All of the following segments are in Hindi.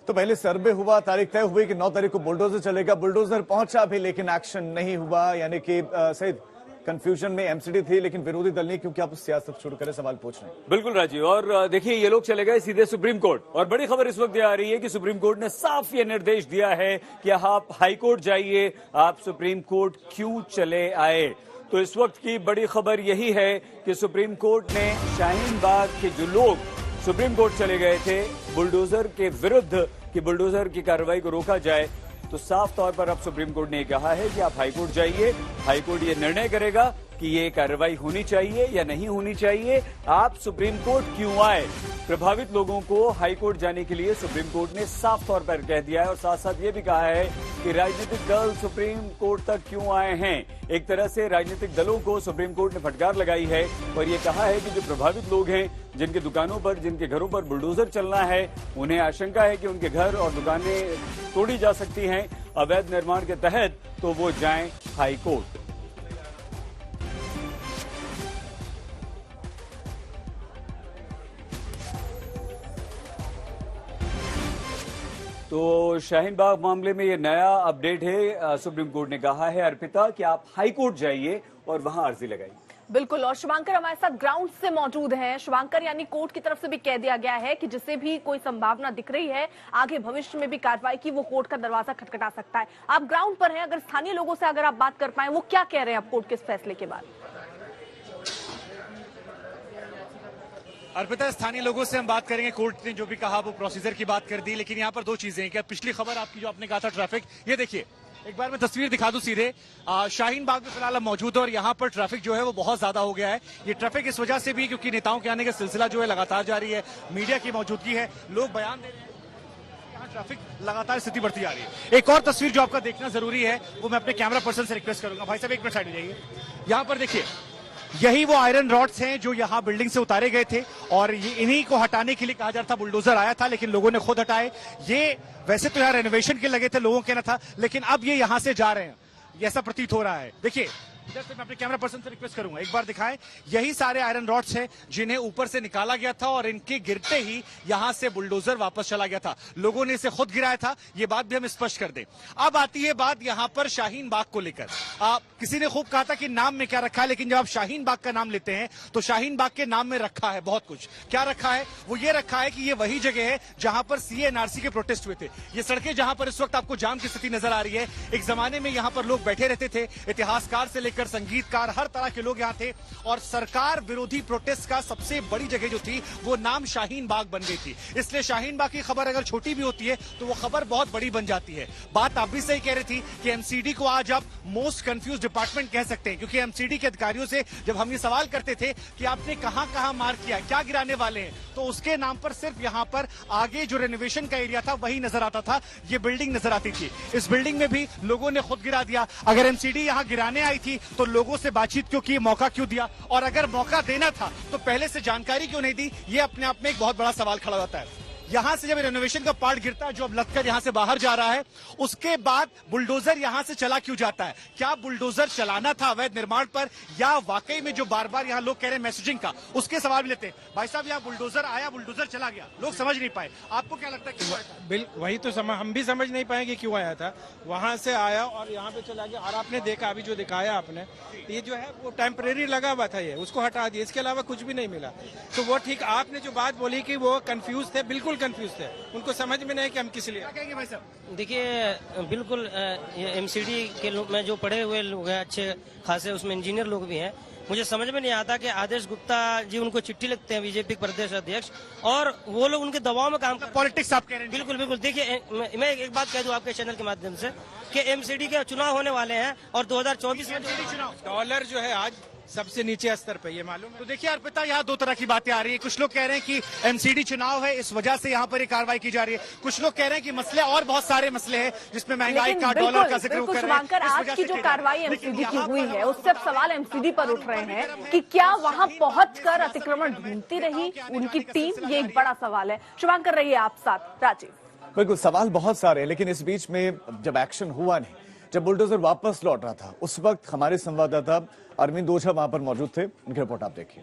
तो पहले सर्वे हुआ, तारीख तय हुई कि 9 तारीख को बुलडोजर चलेगा। बुलडोजर पहुंचा भी लेकिन एक्शन नहीं हुआ, यानी कि सही कंफ्यूजन में एमसीडी थी लेकिन विरोधी दल नहीं, क्योंकि आप सियासत शुरू करें, सवाल पूछ रहे हैं। बिल्कुल राजीव, और देखिए ये लोग चले गए सीधे सुप्रीम कोर्ट, और बड़ी खबर इस वक्त ये आ रही है कि सुप्रीम कोर्ट ने साफ ये निर्देश दिया है कि आप हाई कोर्ट जाइए, आप सुप्रीम कोर्ट क्यों चले आए। तो इस वक्त की बड़ी खबर यही है कि सुप्रीम कोर्ट ने शाहीन बाग के जो लोग सुप्रीम कोर्ट चले गए थे बुलडोजर के विरुद्ध कि बुलडोजर की कार्रवाई को रोका जाए, तो साफ तौर पर अब सुप्रीम कोर्ट ने कहा है कि आप हाईकोर्ट जाइए, हाईकोर्ट ये निर्णय करेगा कि ये कार्रवाई होनी चाहिए या नहीं होनी चाहिए। आप सुप्रीम कोर्ट क्यों आए, प्रभावित लोगों को हाईकोर्ट जाने के लिए सुप्रीम कोर्ट ने साफ तौर पर कह दिया है, और साथ साथ ये भी कहा है कि राजनीतिक दल सुप्रीम कोर्ट तक क्यों आए हैं। एक तरह से राजनीतिक दलों को सुप्रीम कोर्ट ने फटकार लगाई है और ये कहा है कि जो प्रभावित लोग हैं, जिनके दुकानों पर, जिनके घरों पर बुलडोजर चलना है, उन्हें आशंका है कि उनके घर और दुकानें तोड़ी जा सकती हैं अवैध निर्माण के तहत, तो वो जाएं हाई कोर्ट। तो शाहीन बाग मामले में ये नया अपडेट है। सुप्रीम कोर्ट ने कहा है अर्पिता कि आप हाई कोर्ट जाइए और वहां अर्जी लगाइए। बिल्कुल, और शुभांकर हमारे साथ ग्राउंड से मौजूद हैं। शुभांकर, यानी कोर्ट की तरफ से भी कह दिया गया है कि जिसे भी कोई संभावना दिख रही है आगे भविष्य में भी कार्रवाई की, वो कोर्ट का दरवाजा खटखटा सकता है। आप ग्राउंड पर हैं, अगर स्थानीय लोगों से अगर आप बात कर पाए, वो क्या कह रहे हैं आप कोर्ट के इस फैसले के बाद? अर्पिता, स्थानीय लोगों से हम बात करेंगे। कोर्ट ने जो भी कहा वो प्रोसीजर की बात कर दी, लेकिन यहाँ पर दो चीजें हैं। क्या पिछली खबर आपकी जो आपने कहा था ट्रैफिक, ये देखिए एक बार मैं तस्वीर दिखा दूं सीधे। शाहीन बाग में फिलहाल हम मौजूद है और यहाँ पर ट्रैफिक जो है वो बहुत ज्यादा हो गया है। ये ट्रैफिक इस वजह से भी क्योंकि नेताओं के आने का सिलसिला जो है लगातार जारी है, मीडिया की मौजूदगी है, लोग बयान दे रहे हैं, यहाँ ट्रैफिक लगातार स्थिति बढ़ती जा रही है। एक और तस्वीर जो आपका देखना जरूरी है वो मैं अपने कैमरा पर्सन से रिक्वेस्ट करूंगा। भाई साहब एक मिनट साइड हो जाइए। यहाँ पर देखिए, यही वो आयरन रॉड्स हैं जो यहाँ बिल्डिंग से उतारे गए थे और ये इन्हीं को हटाने के लिए कहा जा रहा था। बुलडोजर आया था लेकिन लोगों ने खुद हटाए। ये वैसे तो यहाँ रेनोवेशन के लगे थे, लोगों के ना था, लेकिन अब ये यहाँ से जा रहे हैं, ऐसा प्रतीत हो रहा है। देखिए इधर से मैं अपने कैमरा पर्सन से रिक्वेस्ट करूंगा, एक बार दिखाएं। यही सारे आयरन रॉड्स हैं जिन्हें ऊपर से निकाला गया था और इनके गिरते ही यहां से बुलडोजर वापस चला गया था। लोगों ने इसे खुद गिराया था, ये बात भी हम स्पष्ट कर दें। अब आती है बात यहां पर शाहीन बाग को लेकर। किसी ने खूब कहा था कि नाम में क्या रखा है, लेकिन जब आप शाहीन बाग का नाम लेते हैं तो शाहीन बाग के नाम में रखा है बहुत कुछ। क्या रखा है? वो ये रखा है कि ये वही जगह है जहां पर सीए एनआरसी के प्रोटेस्ट हुए थे। ये सड़कें जहां पर इस वक्त आपको जाम की स्थिति नजर आ रही है, एक जमाने में यहां पर लोग बैठे रहते थे, इतिहासकार से लेकर संगीतकार, हर तरह के लोग यहाँ थे, और सरकार विरोधी प्रोटेस्ट का सबसे बड़ी जगह जो थी वो नाम शाहीन बाग बन गई थी। इसलिए शाहीन बाग की खबर अगर छोटी भी होती है तो वो खबर बहुत बड़ी बन जाती है। बात आप भी सही कह रही थी कि एमसीडी को आज आप मोस्ट कंफ्यूज डिपार्टमेंट कह सकते हैं, क्योंकि एमसीडी के अधिकारियों से जब हम ये सवाल करते थे कि आपने कहां कहां मार किया, क्या गिराने वाले हैं, तो उसके नाम पर सिर्फ यहाँ पर आगे जो रेनोवेशन का एरिया था वही नजर आता था, ये बिल्डिंग नजर आती थी। इस बिल्डिंग में भी लोगों ने खुद गिरा दिया। अगर एमसीडी यहाँ गिराने आई थी तो लोगों से बातचीत क्यों की, मौका क्यों दिया, और अगर मौका देना था तो पहले से जानकारी क्यों नहीं दी, ये अपने आप में एक बहुत बड़ा सवाल खड़ा होता है। यहां से जब रेनोवेशन का पार्ट गिरता है जो अब लगकर यहां से बाहर जा रहा है, उसके बाद बुलडोजर यहां से चला क्यों जाता है? क्या बुलडोजर चलाना था अवैध निर्माण पर, या वाकई में जो बार बार यहां लोग कह रहे हैं मैसेजिंग का, उसके सवाल भी लेते हैं। भाई साहब, यहाँ बुलडोजर आया, बुलडोजर चला गया, लोग समझ नहीं पाए, आपको क्या लगता है क्यों आया था? बिल वही तो हम भी समझ नहीं पाएंगे क्यों आया था। वहां से आया और यहाँ पे चला गया, और आपने देखा अभी जो दिखाया आपने, ये जो है वो टेम्परेरी लगा हुआ था, ये उसको हटा दिया, इसके अलावा कुछ भी नहीं मिला। तो वो ठीक, आपने जो बात बोली कि वो कंफ्यूज थे, बिल्कुल कंफ्यूज थे, उनको समझ में नहीं कि हम किस लिए कहेंगे भाई साहब। देखिए बिल्कुल एमसीडी के लोग में जो पढ़े हुए लोग हैं अच्छे खासे, उसमें इंजीनियर लोग भी हैं, मुझे समझ में नहीं आता कि आदेश गुप्ता जी उनको चिट्ठी लिखते हैं, बीजेपी प्रदेश अध्यक्ष, और वो लोग उनके दबाव में काम करते हैं। पॉलिटिक्स आप कह रहे हैं? बिल्कुल बिल्कुल। देखिए मैं एक बात कह दूं आपके चैनल के माध्यम से कि एमसीडी के चुनाव होने वाले हैं और 2024 में चुनाव, डॉलर जो है आज सबसे नीचे स्तर पे, ये मालूम है। तो देखिए अर्पिता, यहाँ दो तरह की बातें आ रही है। कुछ लोग कह रहे हैं कि एमसीडी चुनाव है, इस वजह से यहाँ पर ये कार्रवाई की जा रही है। कुछ लोग कह रहे हैं कि मसले और बहुत सारे मसले हैं जिसमें महंगाई का, डॉलर का जिक्र कर रहे हैं। आज की जो कार्रवाई एमसीडी की हुई है उससे अब सवाल एमसीडी पर उठ रहे हैं कि क्या वहां पहुंचकर अतिक्रमण ढूंढती रही उनकी टीम, ये एक बड़ा सवाल है। शुभांकर, रहिए आप साथ। राजीव, बिल्कुल, सवाल बहुत सारे हैं, लेकिन इस बीच में जब एक्शन हुआ नहीं, जब बुलडोजर वापस लौट रहा था, उस वक्त हमारे संवाददाता अरविंद ओझा वहां पर मौजूद थे। उनकी रिपोर्ट आप देखिए।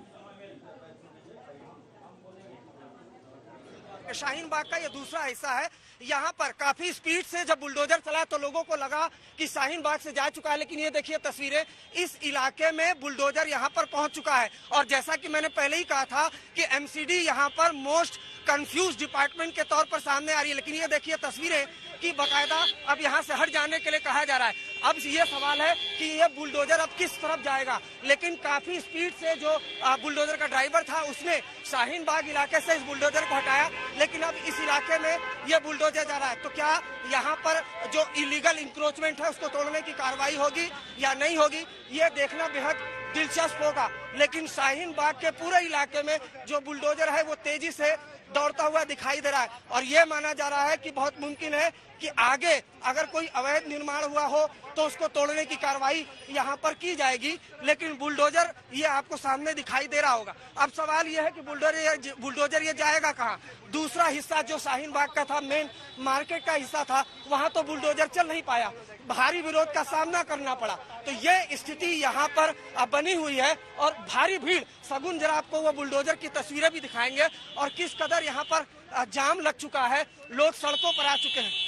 शाहीन बाग का ये दूसरा हिस्सा है। यहाँ पर काफी स्पीड से जब बुलडोजर चला तो लोगों को लगा कि शाहीन बाग से जा चुका है, लेकिन ये देखिए तस्वीरें, इस इलाके में बुलडोजर यहाँ पर पहुंच चुका है। और जैसा कि मैंने पहले ही कहा था कि एमसीडी यहाँ पर मोस्ट कंफ्यूज डिपार्टमेंट के तौर पर सामने आ रही है, लेकिन ये देखिए तस्वीरें कि बकायदा अब यहाँ से हट जाने के लिए कहा जा रहा है। अब ये सवाल है कि ये बुलडोजर अब किस तरफ जाएगा, लेकिन काफी स्पीड से जो बुलडोजर का ड्राइवर था उसने शाहीन बाग इलाके से इस बुलडोजर को हटाया, लेकिन अब इस इलाके में ये बुलडोजर जा रहा है। तो क्या यहाँ पर जो इलीगल इंक्रोचमेंट है उसको तोड़ने की कार्रवाई होगी या नहीं होगी, ये देखना बेहद दिलचस्प होगा। लेकिन शाहीन बाग के पूरे इलाके में जो बुलडोजर है वो तेजी से दौड़ता हुआ दिखाई दे रहा है और ये माना जा रहा है कि बहुत मुमकिन है कि आगे अगर कोई अवैध निर्माण हुआ हो तो उसको तोड़ने की कार्रवाई यहाँ पर की जाएगी। लेकिन बुलडोजर ये आपको सामने दिखाई दे रहा होगा। अब सवाल ये है कि बुलडोजर ये जाएगा कहाँ। दूसरा हिस्सा जो शाहीन बाग का था, मेन मार्केट का हिस्सा था, वहाँ तो बुलडोजर चल नहीं पाया, भारी विरोध का सामना करना पड़ा। तो ये स्थिति यहाँ पर बनी हुई है और भारी भीड़। सगुन जरा आपको वो बुलडोजर की तस्वीरें भी दिखाएंगे और किस कदर यहाँ पर जाम लग चुका है, लोग सड़कों पर आ चुके हैं।